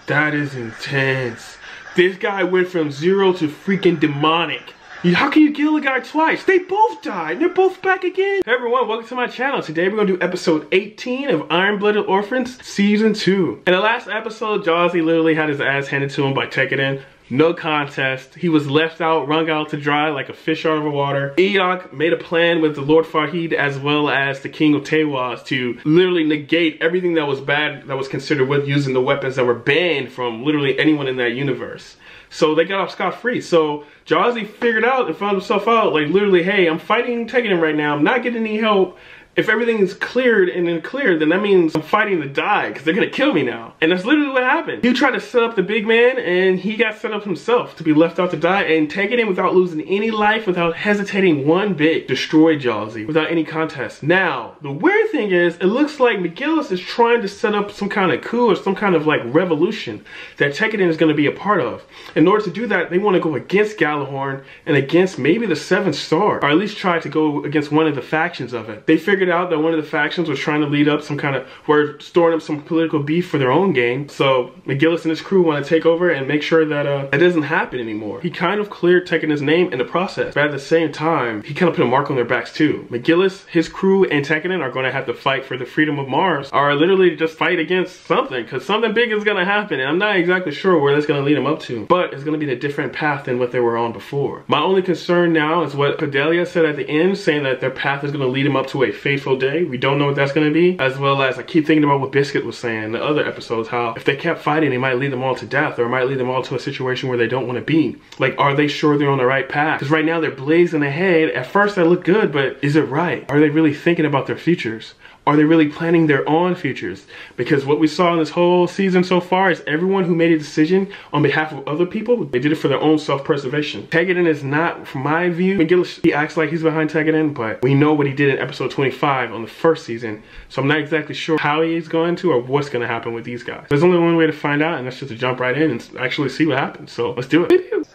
That is intense. This guy went from 0 to freaking demonic. How can you kill a guy twice? They both died, and they're both back again. Hey everyone, welcome to my channel. Today we're gonna do episode 18 of Iron-Blooded Orphans Season 2. In the last episode, Jawsey literally had his ass handed to him by Tekkadan. No contest. He was left out, wrung out to dry like a fish out of the water. Eok made a plan with the Lord Fahid as well as the King of Tewas to literally negate everything that was bad that was considered with using the weapons that were banned from literally anyone in that universe. So they got off scot-free. So Jawsey figured out and found himself out like literally, hey, I'm fighting Tekkadan right now. I'm not getting any help. If everything is cleared and then cleared, then that means I'm fighting to die because they're gonna kill me now. And that's literally what happened. He tried to set up the big man and he got set up himself to be left out to die, and Tekkadan, without losing any life, without hesitating one bit, destroyed Jawsey without any contest. Now, the weird thing is, it looks like McGillis is trying to set up some kind of coup or some kind of like revolution that Tekkadan is gonna be a part of. In order to do that, they wanna go against Gjallarhorn and against maybe the Seventh Star, or at least try to go against one of the factions of it. They figured out that one of the factions was trying to lead up some kind of, were storing up some political beef for their own gain. So McGillis and his crew want to take over and make sure that it doesn't happen anymore. He kind of cleared Tekkadan's name in the process, but at the same time, he kind of put a mark on their backs too. McGillis, his crew, and Tekkadan are going to have to fight for the freedom of Mars, or literally just fight against something, because something big is going to happen, and I'm not exactly sure where that's going to lead them up to, but it's going to be a different path than what they were on before. My only concern now is what Cordelia said at the end, saying that their path is going to lead them up to a fateful day. We don't know what that's going to be, as well as I keep thinking about what Biscuit was saying in the other episodes, how if they kept fighting, it might lead them all to death, or it might lead them all to a situation where they don't want to be. Like, are they sure they're on the right path? Because right now they're blazing ahead. At first that looked good, but is it right? Are they really thinking about their futures? Are they really planning their own futures? Because what we saw in this whole season so far is everyone who made a decision on behalf of other people, they did it for their own self-preservation. Tekkadan is not, from my view, McGillis, he acts like he's behind Tekkadan, but we know what he did in episode 25 on the first season. So I'm not exactly sure how he's going to or what's going to happen with these guys. There's only one way to find out, and that's just to jump right in and actually see what happens. So let's do it.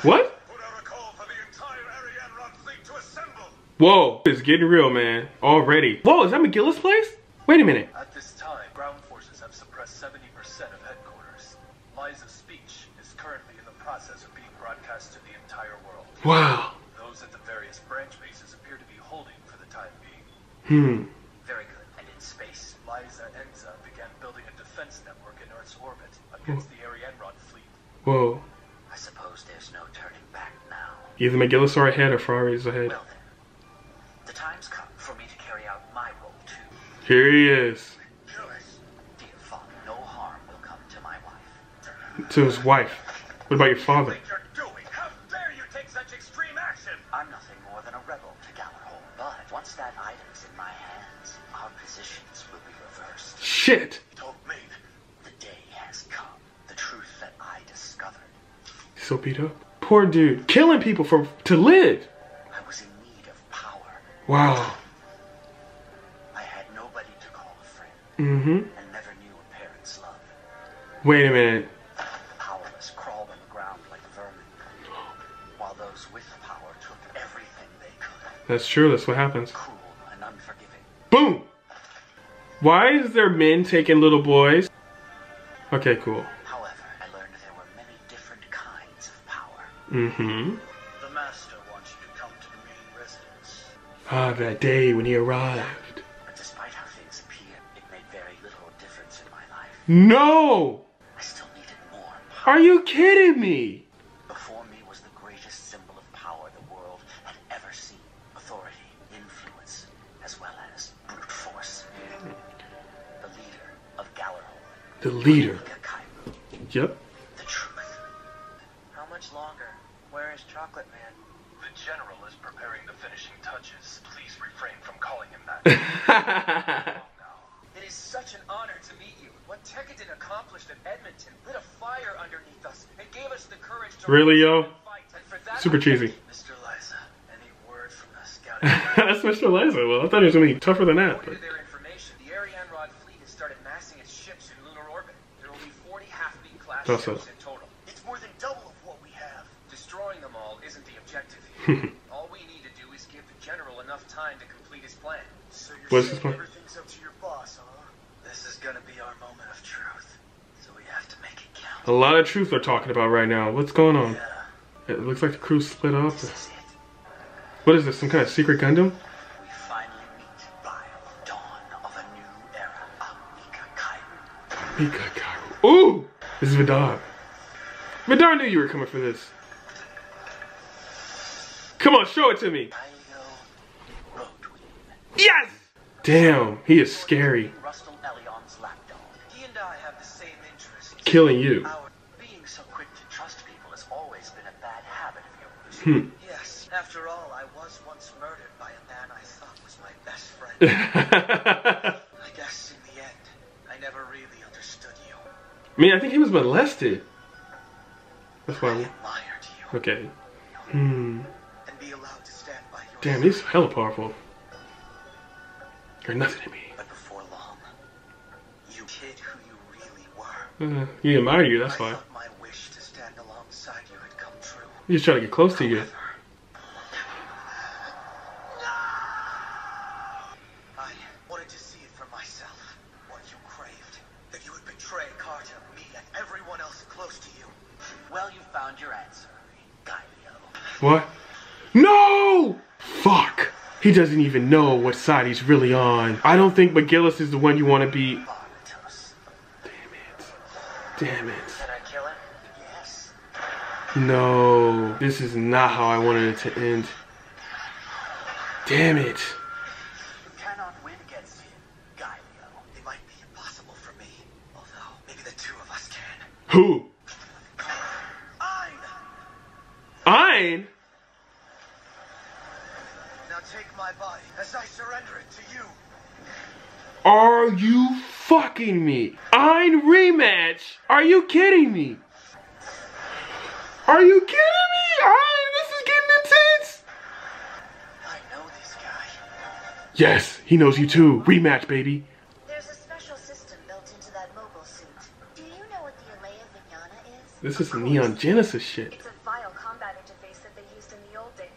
What? Whoa, it's getting real, man. Already. Whoa, is that McGillis' place? Wait a minute. At this time, ground forces have suppressed 70% of headquarters. Liza's speech is currently in the process of being broadcast to the entire world. Wow. Those at the various branch bases appear to be holding for the time being. Very good. And in space, Liza Enza began building a defense network in Earth's orbit against the Arianrod fleet. Whoa. I suppose there's no turning back now. Either McGillis are ahead or Ferrari is ahead. Well then, the time's come for me to carry out my role too. Here he is. Dear father, no harm will come to my wife. To his wife. What about your father? You're doing? How dare you take such extreme action? I'm nothing more than a rebel to Gjallarhorn, but once that item's in my hands, our positions will be reversed. Shit. Told me. The day has come. The truth that I discovered. He's so beat up. Poor dude. Killing people to live. I was in need of power. Wow. I had nobody to call a friend. Mm-hmm. And never knew a parent's love. Wait a minute. The powerless crawled on the ground like vermin, while those with power took everything they could. That's true. That's what happens. Cruel and unforgiving. Boom. Why is there men taking little boys? Okay, cool. However, I learned there were many different kinds of power. Mm-hmm. The master wants you to come to the main residence. Ah, that day when he arrived. But despite how things appear, it made very little difference in my life. No! I still needed more power. Are you kidding me? Before me was the greatest symbol of power the world had ever seen. Authority, influence, as well as brute force. The leader of Gjallarhorn. The leader. Yep. The truth. How much longer? Where is Chocolate Man? The general is preparing the finishing touches. Please refrain from calling him that. It is such an honor to meet you. What Tekkadan accomplished at Edmonton lit a fire underneath us and gave us the courage to Really, yo? fight. And for that, Super cheesy. Mr. Liza, any word from the scout? That's Mr. Liza. Well, I thought he was going to be tougher than that. According But... to their information, the Arianrod fleet has started massing its ships in lunar orbit. There will be 40 half-beat class That's ships it. in total. It's more than double of what we have. Destroying them all isn't the objective here. All we need to do is give the general enough time to complete his plan. So you're What's his saying plan? everything's up to your boss, huh? This is gonna be our moment of truth, so we have to make it count. A lot of truth they're talking about right now. What's going on? Yeah, It looks like the crew split up. This is it. What is this, some kind of secret Gundam? We finally meet Bile, dawn of a new era of Mika Kaiden. Mika Kaiden. Ooh! This is Vidar. Vidar knew you were coming for this. Come on, show it to me. Kaio Rotween. Yes! Damn, he is scary. Rustal Elion's lapdog. he and I have the same interests. Killing you. Our being so quick to trust people has always been a bad habit of yours. Yes, after all, I was once murdered by a man I thought was my best friend. I guess in the end, I never really understood you. I mean, I think he was molested. That's I why. admired you. Okay. And be allowed to stand by your Damn, side. he's hella powerful. You're nothing to me. But before long, you hid who you really were. He admired you, that's I why. thought my wish to stand alongside you had come true. He's just trying to get close to you. I wanted to see it for myself. What you craved. That you would betray Carter, me, and everyone else close to you. Well, you found your answer, Gaio. What? No! Fuck. He doesn't even know what side he's really on. I don't think McGillis is the one you want to be. Barbatos. Damn it. Damn it. Did I kill him? Yes. No. This is not how I wanted it to end. Damn it. You cannot win against him, Gaio. It might be impossible for me. Although, maybe the two of us can. Who? Ein! Ein? Now take my body as I surrender it to you. Are you fucking me? Ein rematch? Are you kidding me? Are you kidding me? Ein, this is getting intense. I know this guy. Yes, he knows you too. Rematch, baby. There's a special system built into that mobile suit. Do you know what the Alea Vignana is? This is some Neon Genesis shit. It's a vile combat interface that they used in the old days.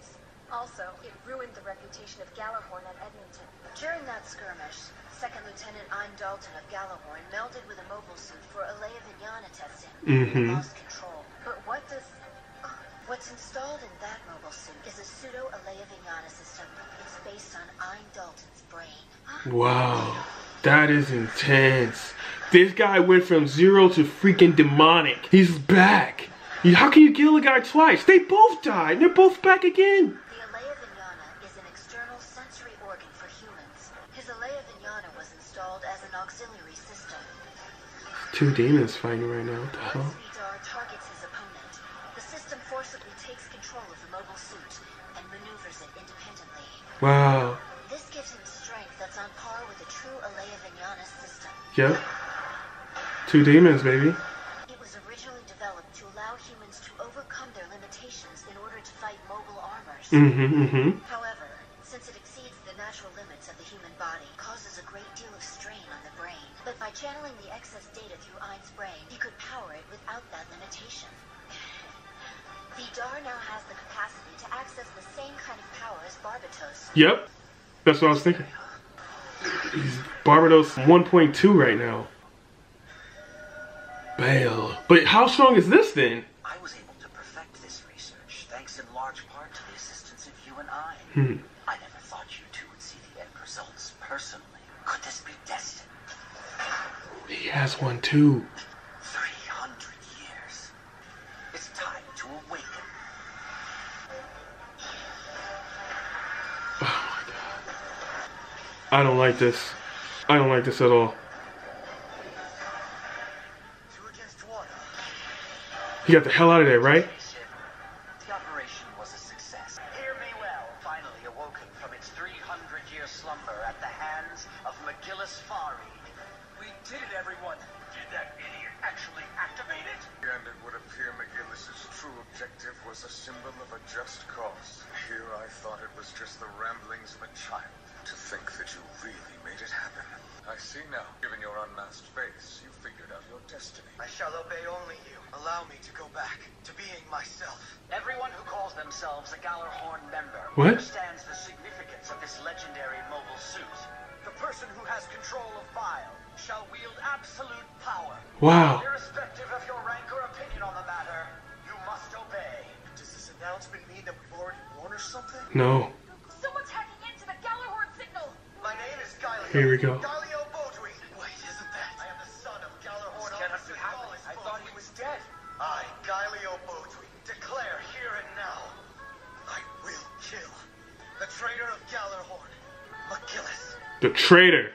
Also, it ruined the reputation of Galahorn at Edmonton. During that skirmish, Second Lieutenant Ein Dalton of Galahorn melded with a mobile suit for Alea Vignana testing. He lost control. But what's installed in that mobile suit is a pseudo Alea Vignana system. It's based on Ein Dalton's brain. Wow, that is intense. This guy went from 0 to freaking demonic. He's back. How can you kill a guy twice? They both died. They're both back again. The Alea Vignana is an external sensory organ for humans. His Alea Vignana was installed as an auxiliary system. Two demons fighting right now. What the hell? Once Vidar targets his opponent, the system forcibly takes control of the mobile suit and maneuvers it independently. Wow. This gives him strength that's on par with a true Alea Vignana system. Yep. Two demons, baby. It was originally developed to allow humans to overcome their limitations in order to fight mobile armors. However, since it exceeds the natural limits of the human body, causes a great deal of strain on the brain. But by channeling the excess data through Ein's brain, he could power it without that limitation. Vidar now has the capacity to access the same kind of power as Barbatos. Yep. That's what I was thinking. He's Barbados 1.2 right now. Bale. But how strong is this then? I was able to perfect this research thanks in large part to the assistance of you and I. I never thought you two would see the end results personally. Could this be destiny? He has one too. 300 years. It's time to awaken. Oh my god. I don't like this. I don't like this at all. Two against one. He got the hell out of there, right? The operation was a success. Hear me well. Finally awoken from its 300-year slumber at the hands of McGillis Farid. We did it, everyone. Did that idiot actually activate it? And it would appear McGillis's true objective was a symbol of a just cause. Here I thought it was just the ramblings of a child. To think that you really made it happen. I see now. Given your unmasked face, you figured out your destiny. I shall obey only you. Allow me to go back to being myself. Everyone who calls themselves a Galahorn member What? understands the significance of this legendary mobile suit. The person who has control of Bile shall wield absolute power. Wow. Irrespective of your rank or opinion on the matter, you must obey. Does this announcement mean that we've already won or something? No. Someone's hacking into the Galahorn signal. My name is Galio. Here we go. Galio Bodwin. Wait, isn't that? I am the son of Galahorn. This cannot be happening. I thought he was dead. I, Galio Bodwin, declare here and now, I will kill the traitor of Galahorn, McGillis. The traitor.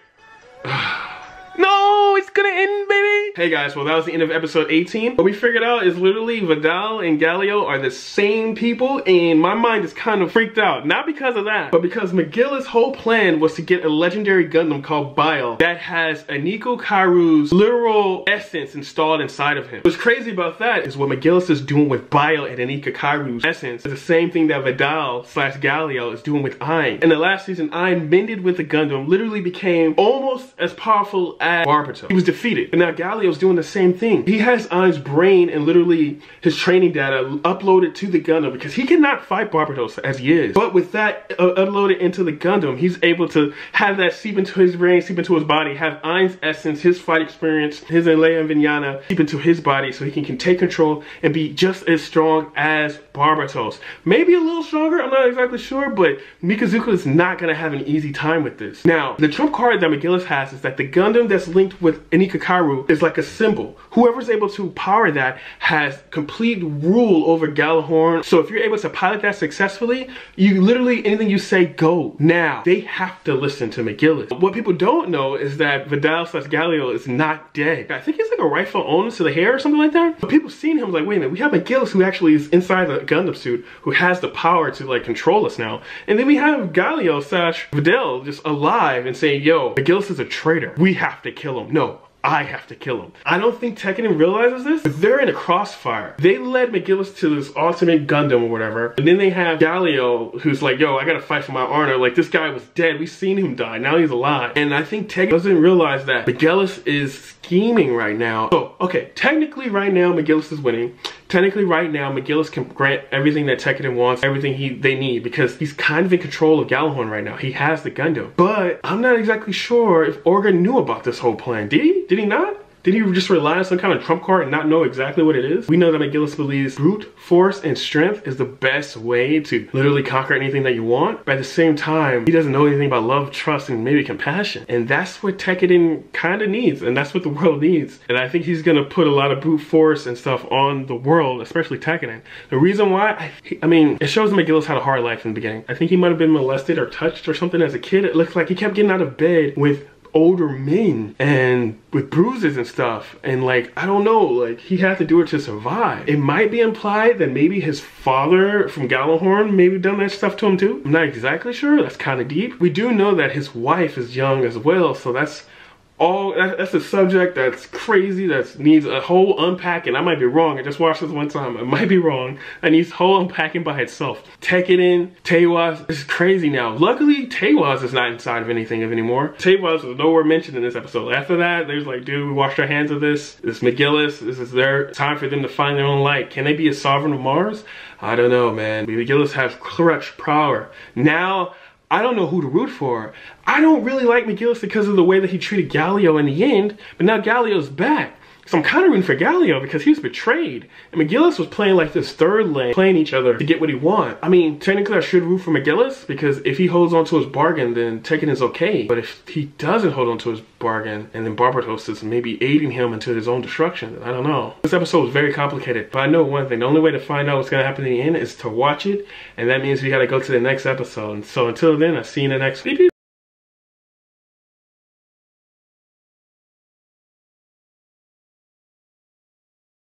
No, it's gonna end, baby. Hey guys, well that was the end of episode 18. What we figured out is literally Vidal and Galio are the same people, and my mind is kind of freaked out. Not because of that, but because McGillis' whole plan was to get a legendary Gundam called Bile that has Aniko Kairu's literal essence installed inside of him. What's crazy about that is what McGillis is doing with Bile and Aniko Kairu's essence is the same thing that Vidal / Galio is doing with Ein. In the last season, Ein mended with the Gundam, literally became almost as powerful as Barbatos. He was defeated, but now Galio's doing the same thing. He has Ein's brain and literally his training data uploaded to the Gundam because he cannot fight Barbatos as he is. But with that uploaded into the Gundam, he's able to have that seep into his brain, seep into his body, have Ein's essence, his fight experience, his Leia and Vinyana seep into his body so he can take control and be just as strong as Barbatos. Maybe a little stronger, I'm not exactly sure, but Mikazuka is not going to have an easy time with this. Now, the trump card that McGillis has is that the Gundam that's linked with Aniko Kairu is like a symbol. Whoever's able to power that has complete rule over Galahorn. So if you're able to pilot that successfully, you literally, anything you say, go. Now, they have to listen to McGillis. What people don't know is that Vidal / Galio is not dead. I think he's like a rightful owner to the hair or something like that. But people seen him like, wait a minute, we have McGillis who actually is inside the Gundam suit, who has the power to like control us now. And then we have Galio / Vidal just alive and saying, yo, McGillis is a traitor. We have to kill him. No, I have to kill him. I don't think Tekkadan realizes this, but they're in a crossfire. They led McGillis to this ultimate Gundam or whatever, and then they have Galio who's like, yo, I gotta fight for my honor. Like, this guy was dead. We've seen him die. Now he's alive. And I think Tekkadan doesn't realize that McGillis is scheming right now. So, okay, technically right now McGillis is winning. Technically right now McGillis can grant everything that Tekkadan wants, everything they need, because he's kind of in control of Galahorn right now. He has the Gundam. But I'm not exactly sure if Orga knew about this whole plan. Did he? Did he not? Did he just rely on some kind of trump card and not know exactly what it is? We know that McGillis believes brute force and strength is the best way to literally conquer anything that you want. But at the same time, he doesn't know anything about love, trust, and maybe compassion. And that's what Tekkadan kind of needs. And that's what the world needs. And I think he's going to put a lot of brute force and stuff on the world, especially Tekkadan. The reason why, I mean, it shows McGillis had a hard life in the beginning. I think he might have been molested or touched or something as a kid. It looks like he kept getting out of bed with older men and with bruises and stuff, and like, I don't know, like he had to do it to survive. It might be implied that maybe his father from Galahorn maybe done that stuff to him too. I'm not exactly sure. That's kind of deep. We do know that his wife is young as well, so that's a subject that's crazy, that needs a whole unpacking. I might be wrong. I just watched this one time. I might be wrong. It needs whole unpacking by itself. Tekkadan, Teiwaz, this is crazy now. Luckily, Teiwaz is not inside of anything anymore. Teiwaz was nowhere mentioned in this episode. After that, there's like, dude, we washed our hands of this. This McGillis, this is their time for them to find their own light. Can they be a sovereign of Mars? I don't know, man. McGillis has clutch power. Now, I don't know who to root for. I don't really like McGillis because of the way that he treated Galio in the end, but now Galio's back. So I'm kind of rooting for Galio because he was betrayed. And McGillis was playing like this third lane, playing each other to get what he wants. I mean, technically I should root for McGillis because if he holds on to his bargain, then Tekkadan is okay. But if he doesn't hold on to his bargain, and then Barbatos is maybe aiding him into his own destruction, I don't know. This episode was very complicated, but I know one thing. The only way to find out what's going to happen in the end is to watch it. And that means we got to go to the next episode. And so until then, I'll see you in the next video.